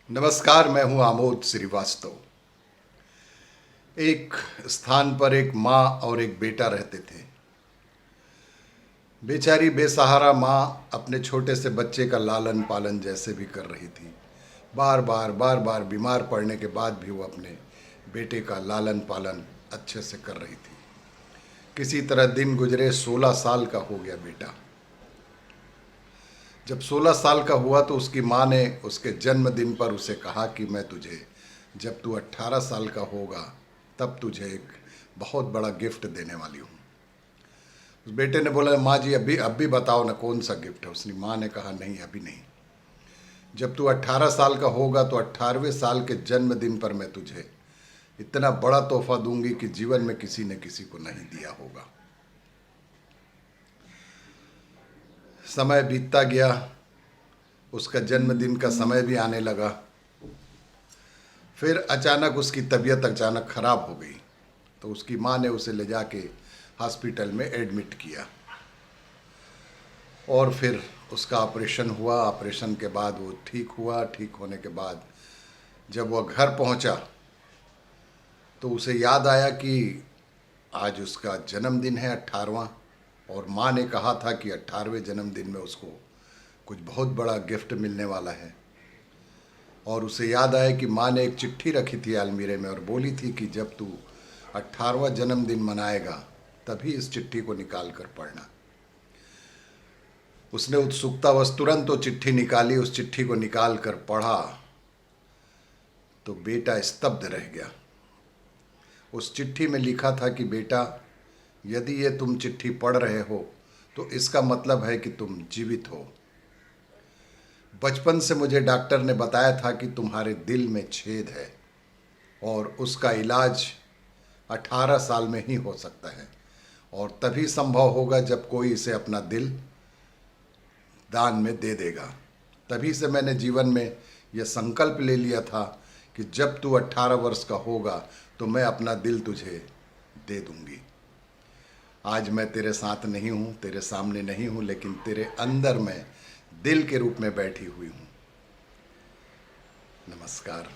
नमस्कार, मैं हूं आमोद श्रीवास्तव। एक स्थान पर एक माँ और एक बेटा रहते थे। बेचारी बेसहारा माँ अपने छोटे से बच्चे का लालन पालन जैसे भी कर रही थी। बार बार बीमार पड़ने के बाद भी वो अपने बेटे का लालन पालन अच्छे से कर रही थी। किसी तरह दिन गुजरे, 16 साल का हो गया बेटा। जब 16 साल का हुआ तो उसकी माँ ने उसके जन्मदिन पर उसे कहा कि मैं तुझे, जब तू 18 साल का होगा तब तुझे एक बहुत बड़ा गिफ्ट देने वाली हूँ। उस बेटे ने बोला, माँ जी अब भी बताओ ना कौन सा गिफ्ट है। उसने माँ ने कहा, नहीं अभी नहीं, जब तू 18 साल का होगा तो 18वें साल के जन्मदिन पर मैं तुझे इतना बड़ा तोहफा दूंगी कि जीवन में किसी ने किसी को नहीं दिया होगा। समय बीतता गया, उसका जन्मदिन का समय भी आने लगा। फिर अचानक उसकी तबीयत अचानक खराब हो गई तो उसकी माँ ने उसे ले जाके हॉस्पिटल में एडमिट किया और फिर उसका ऑपरेशन हुआ। ऑपरेशन के बाद वो ठीक हुआ। ठीक होने के बाद जब वह घर पहुंचा तो उसे याद आया कि आज उसका जन्मदिन है 18वां, और माँ ने कहा था कि 18वें जन्मदिन में उसको कुछ बहुत बड़ा गिफ्ट मिलने वाला है। और उसे याद आया कि माँ ने एक चिट्ठी रखी थी अलमीरे में और बोली थी कि जब तू 18वां जन्मदिन मनाएगा तभी इस चिट्ठी को निकाल कर पढ़ना। उसने उत्सुकतावश तुरंत वो चिट्ठी निकाली। उस चिट्ठी को निकाल कर पढ़ा तो बेटा स्तब्ध रह गया। उस चिट्ठी में लिखा था कि बेटा, यदि ये तुम चिट्ठी पढ़ रहे हो तो इसका मतलब है कि तुम जीवित हो। बचपन से मुझे डॉक्टर ने बताया था कि तुम्हारे दिल में छेद है और उसका इलाज 18 साल में ही हो सकता है, और तभी संभव होगा जब कोई इसे अपना दिल दान में दे देगा। तभी से मैंने जीवन में यह संकल्प ले लिया था कि जब तू 18 वर्ष का होगा तो मैं अपना दिल तुझे दे दूंगी। आज मैं तेरे साथ नहीं हूँ, तेरे सामने नहीं हूँ, लेकिन तेरे अंदर मैं दिल के रूप में बैठी हुई हूँ। नमस्कार।